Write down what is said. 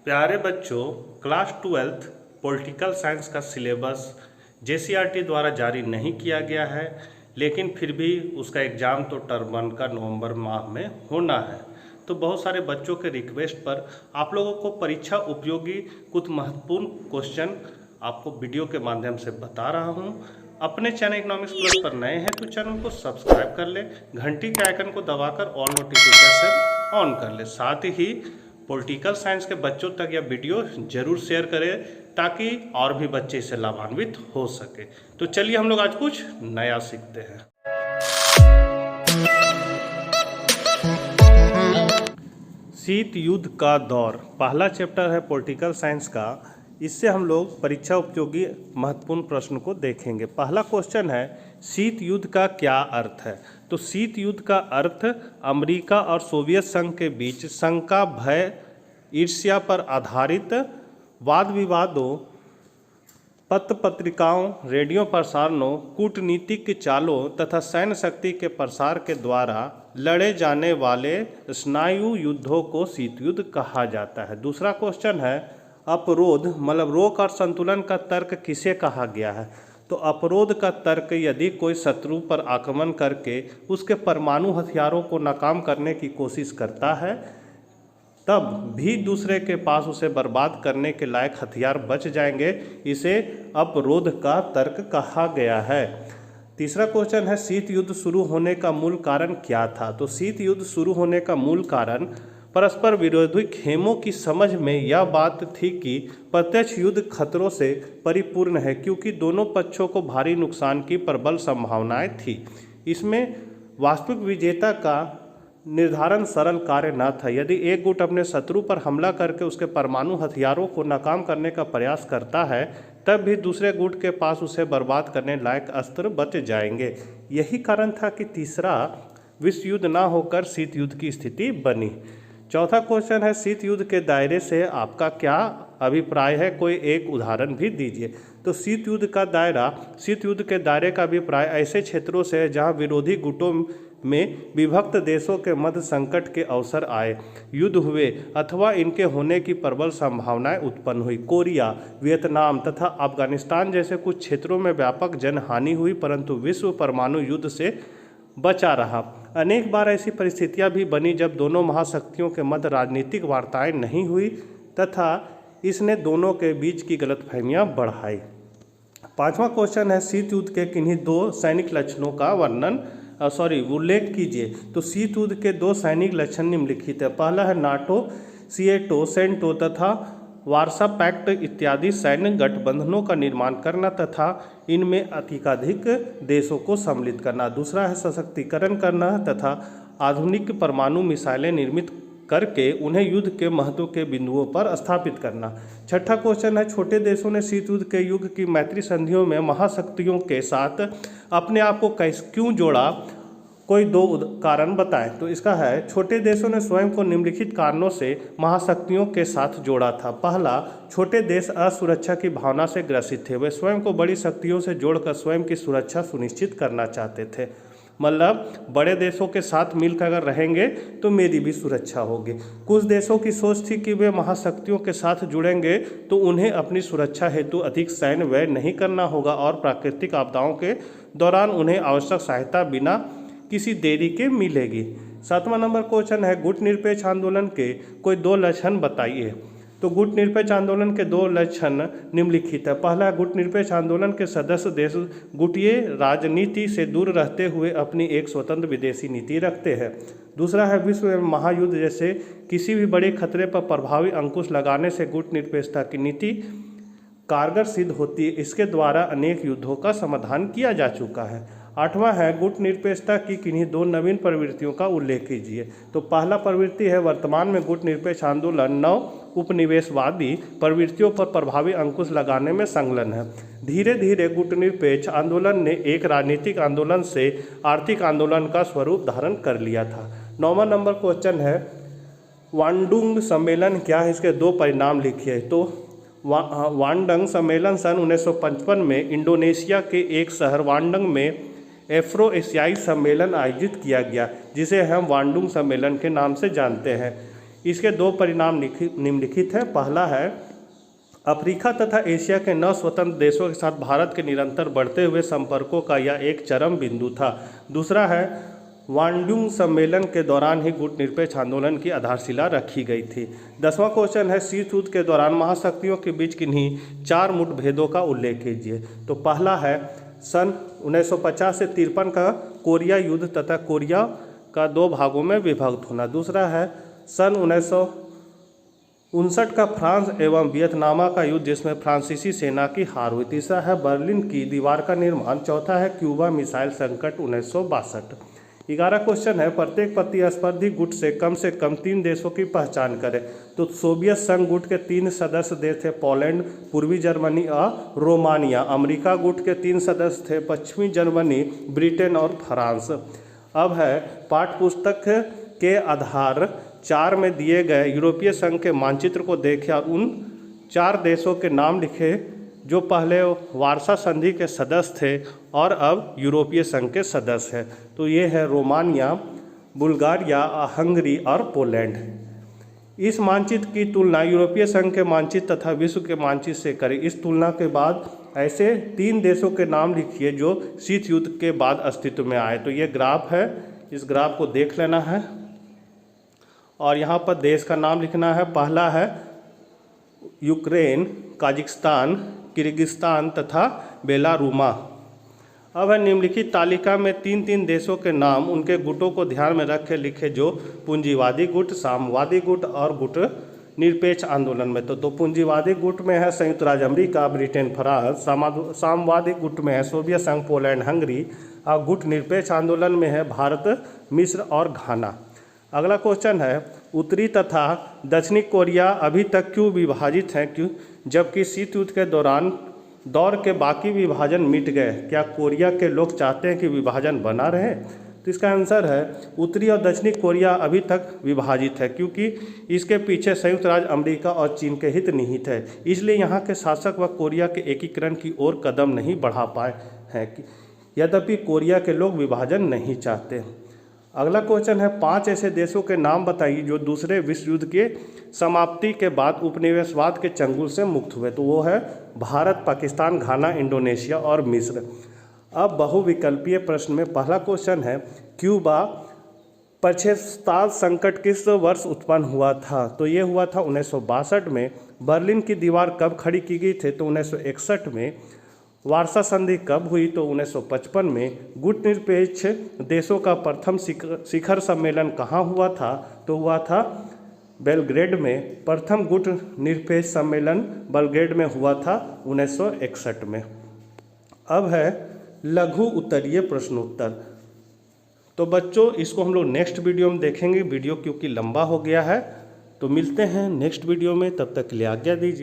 प्यारे बच्चों, class 12th political science का सिलेबस JCRT द्वारा जारी नहीं किया गया है, लेकिन फिर भी उसका एग्ज़ाम तो टर्म 1 का नवंबर माह में होना है। तो बहुत सारे बच्चों के रिक्वेस्ट पर आप लोगों को परीक्षा उपयोगी कुछ महत्वपूर्ण क्वेश्चन आपको वीडियो के माध्यम से बता रहा हूं। अपने चैनल इकोनॉमिक्स प्लस पर नए हैं तो चैनल को सब्सक्राइब कर ले, घंटी के आइकन को दबाकर ऑल नोटिफिकेशन ऑन कर ले। साथ ही पॉलिटिकल साइंस के बच्चों तक यह वीडियो जरूर शेयर करें ताकि और भी बच्चे इससे लाभान्वित हो सके। तो चलिए हम लोग आज कुछ नया सीखते हैं। शीत युद्ध का दौर पहला चैप्टर है पॉलिटिकल साइंस का। इससे हम लोग परीक्षा उपयोगी महत्वपूर्ण प्रश्न को देखेंगे। पहला क्वेश्चन है, शीत युद्ध का क्या अर्थ है? तो शीत युद्ध का अर्थ अमेरिका और सोवियत संघ के बीच शंका, भय, ईर्ष्या पर आधारित वाद विवादों, पत्र पत्रिकाओं, रेडियो प्रसारणों, कूटनीतिक चालों तथा सैन्य शक्ति के प्रसार के द्वारा लड़े जाने वाले स्नायु युद्धों को शीत युद्ध कहा जाता है। दूसरा क्वेश्चन है, अपरोध मतलब रोक और संतुलन का तर्क किसे कहा गया है? तो अपरोध का तर्क यदि कोई शत्रु पर आक्रमण करके उसके परमाणु हथियारों को नाकाम करने की कोशिश करता है, तब भी दूसरे के पास उसे बर्बाद करने के लायक हथियार बच जाएंगे, इसे अपरोध का तर्क कहा गया है। तीसरा क्वेश्चन है, शीत युद्ध शुरू होने का मूल कारण क्या था? तो शीत युद्ध शुरू होने का मूल कारण परस्पर विरोधी खेमों की समझ में यह बात थी कि प्रत्यक्ष युद्ध खतरों से परिपूर्ण है, क्योंकि दोनों पक्षों को भारी नुकसान की प्रबल संभावनाएं थी। इसमें वास्तविक विजेता का निर्धारण सरल कार्य न था। यदि एक गुट अपने शत्रु पर हमला करके उसके परमाणु हथियारों को नाकाम करने का प्रयास करता है, तब भी दूसरे गुट के पास उसे बर्बाद करने लायक अस्त्र बच जाएंगे। यही कारण था कि तीसरा विश्व युद्ध न होकर शीत युद्ध की स्थिति बनी। चौथा क्वेश्चन है, शीत युद्ध के दायरे से आपका क्या अभिप्राय है? कोई एक उदाहरण भी दीजिए। तो शीत युद्ध के दायरे का अभिप्राय ऐसे क्षेत्रों से है जहां विरोधी गुटों में विभक्त देशों के मध्य संकट के अवसर आए, युद्ध हुए अथवा इनके होने की प्रबल संभावनाएं उत्पन्न हुई। कोरिया, वियतनाम तथा अफगानिस्तान जैसे कुछ क्षेत्रों में व्यापक जनहानि हुई, परंतु विश्व परमाणु युद्ध से बचा रहा। अनेक बार ऐसी परिस्थितियां भी बनी जब दोनों महाशक्तियों के मध्य राजनीतिक वार्ताएं नहीं हुई तथा इसने दोनों के बीच की गलतफहमियां बढ़ाई। पांचवा क्वेश्चन है, शीत युद्ध के किन्हीं दो सैनिक लक्षणों का उल्लेख कीजिए। तो शीत युद्ध के दो सैनिक लक्षण निम्नलिखित है। पहला है नाटो, सेंटो तथा वार्सा पैक्ट इत्यादि सैन्य गठबंधनों का निर्माण करना तथा इनमें अधिकाधिक देशों को सम्मिलित करना। दूसरा है सशक्तिकरण करना तथा आधुनिक परमाणु मिसाइलें निर्मित करके उन्हें युद्ध के महत्व के बिंदुओं पर स्थापित करना। छठा क्वेश्चन है, छोटे देशों ने शीत युद्ध के युग की मैत्री संधियों में महाशक्तियों के साथ अपने आप को क्यों जोड़ा? कोई दो कारण बताएं। तो इसका है, छोटे देशों ने स्वयं को निम्नलिखित कारणों से महाशक्तियों के साथ जोड़ा था। पहला, छोटे देश असुरक्षा की भावना से ग्रसित थे। वे स्वयं को बड़ी शक्तियों से जोड़कर स्वयं की सुरक्षा सुनिश्चित करना चाहते थे। मतलब बड़े देशों के साथ मिलकर अगर रहेंगे तो मेरी भी सुरक्षा होगी। कुछ देशों की सोच थी कि वे महाशक्तियों के साथ जुड़ेंगे तो उन्हें अपनी सुरक्षा हेतु अधिक सैन्य व्यय नहीं करना होगा और प्राकृतिक आपदाओं के दौरान उन्हें आवश्यक सहायता बिना किसी देरी के मिलेगी। 7वां नंबर क्वेश्चन है, गुट निरपेक्ष आंदोलन के कोई दो लक्षण बताइए। तो गुट निरपेक्ष आंदोलन के दो लक्षण निम्नलिखित है। पहला, गुट निरपेक्ष आंदोलन के सदस्य देश गुटीय राजनीति से दूर रहते हुए अपनी एक स्वतंत्र विदेशी नीति रखते हैं। दूसरा है, विश्व एवं महायुद्ध जैसे किसी भी बड़े खतरे पर प्रभावी अंकुश लगाने से गुट निरपेक्षता की नीति कारगर सिद्ध होती है। इसके द्वारा अनेक युद्धों का समाधान किया जा चुका है। 8वां है, गुट निरपेक्षता की किन्हीं दो नवीन प्रवृत्तियों का उल्लेख कीजिए। तो पहला प्रवृत्ति है, वर्तमान में गुट निरपेक्ष आंदोलन नव उपनिवेशवादी प्रवृत्तियों पर प्रभावी अंकुश लगाने में संलग्न है। धीरे धीरे गुट निरपेक्ष आंदोलन ने एक राजनीतिक आंदोलन से आर्थिक आंदोलन का स्वरूप धारण कर लिया था। 9वां नंबर क्वेश्चन है, वांडुंग सम्मेलन क्या है? इसके दो परिणाम लिखिए। तो वांडंग सम्मेलन सन 1955 में इंडोनेशिया के एक शहर वांडंग में एफ्रो एशियाई सम्मेलन आयोजित किया गया, जिसे हम वांडुंग सम्मेलन के नाम से जानते हैं। इसके दो परिणाम निम्नलिखित हैं। पहला है अफ्रीका तथा एशिया के नव स्वतंत्र देशों के साथ भारत के निरंतर बढ़ते हुए संपर्कों का यह एक चरम बिंदु था। दूसरा है वांडुंग सम्मेलन के दौरान ही गुटनिरपेक्ष आंदोलन की आधारशिला रखी गई थी। 10वां क्वेश्चन है शीत युद्ध के दौरान महाशक्तियों के बीच किन्हीं 4 मुठभेदों का उल्लेख कीजिए। तो पहला है सन 1950 से 53 का कोरिया युद्ध तथा कोरिया का 2 भागों में विभक्त होना। दूसरा है सन 1959 का फ्रांस एवं वियतनाम का युद्ध जिसमें फ्रांसीसी सेना की हार हुई। तीसरा है बर्लिन की दीवार का निर्माण। चौथा है क्यूबा मिसाइल संकट 1962। 11 क्वेश्चन है प्रत्येक प्रतिस्पर्धी गुट से कम 3 देशों की पहचान करें। तो सोवियत संघ गुट के 3 सदस्य देश थे पोलैंड, पूर्वी जर्मनी और रोमानिया। अमेरिका गुट के 3 सदस्य थे पश्चिमी जर्मनी, ब्रिटेन और फ्रांस। अब है पाठ्य पुस्तक के आधार 4 में दिए गए यूरोपीय संघ के मानचित्र को देखें और उन 4 देशों के नाम लिखे जो पहले वारसा संधि के सदस्य थे और अब यूरोपीय संघ के सदस्य हैं। तो ये है रोमानिया, बुल्गारिया, हंगरी और पोलैंड। इस मानचित्र की तुलना यूरोपीय संघ के मानचित्र तथा विश्व के मानचित्र से करें। इस तुलना के बाद ऐसे 3 देशों के नाम लिखिए जो शीत युद्ध के बाद अस्तित्व में आए। तो ये ग्राफ है, इस ग्राफ को देख लेना है और यहाँ पर देश का नाम लिखना है। पहला है यूक्रेन, काजाकिस्तान, किर्गिस्तान तथा बेलारूमा। अब है निम्नलिखित तालिका में 3 देशों के नाम उनके गुटों को ध्यान में रख के लिखे जो पूंजीवादी गुट, साम्यवादी गुट और गुट निरपेक्ष आंदोलन में। तो पूंजीवादी गुट में है संयुक्त राज्य अमेरिका, ब्रिटेन, फ्रांस। साम्यवादी गुट में है सोवियत संघ, पोलैंड, हंगरी। और गुट निरपेक्ष आंदोलन में है भारत, मिस्र और घाना। अगला क्वेश्चन है उत्तरी तथा दक्षिणी कोरिया अभी तक क्यों विभाजित हैं, क्यों जबकि शीत युद्ध के दौर के बाकी विभाजन मिट गए? क्या कोरिया के लोग चाहते हैं कि विभाजन बना रहे? तो इसका आंसर है उत्तरी और दक्षिणी कोरिया अभी तक विभाजित है क्योंकि इसके पीछे संयुक्त राज्य अमेरिका और चीन के हित निहित है। इसलिए यहाँ के शासक व कोरिया के एकीकरण की ओर कदम नहीं बढ़ा पाए हैं, यद्यपि कोरिया के लोग विभाजन नहीं चाहते। अगला क्वेश्चन है 5 ऐसे देशों के नाम बताइए जो दूसरे विश्व युद्ध के समाप्ति के बाद उपनिवेशवाद के चंगुल से मुक्त हुए। तो वो है भारत, पाकिस्तान, घाना, इंडोनेशिया और मिस्र। अब बहुविकल्पीय प्रश्न में पहला क्वेश्चन है क्यूबा पश्चात संकट किस वर्ष उत्पन्न हुआ था? तो ये हुआ था 1962 में। बर्लिन की दीवार कब खड़ी की गई थी? तो 1961 में। वारसा संधि कब हुई? तो 1955 में। गुट निरपेक्ष देशों का प्रथम शिखर सम्मेलन कहाँ हुआ था? तो हुआ था बेलग्रेड में। प्रथम गुट निरपेक्ष सम्मेलन बेलग्रेड में हुआ था 1961 में। अब है लघु उत्तरीय प्रश्नोत्तर। तो बच्चों इसको हम लोग नेक्स्ट वीडियो में देखेंगे। वीडियो क्योंकि लंबा हो गया है, तो मिलते हैं नेक्स्ट वीडियो में। तब तक के लिए आज्ञा दीजिए।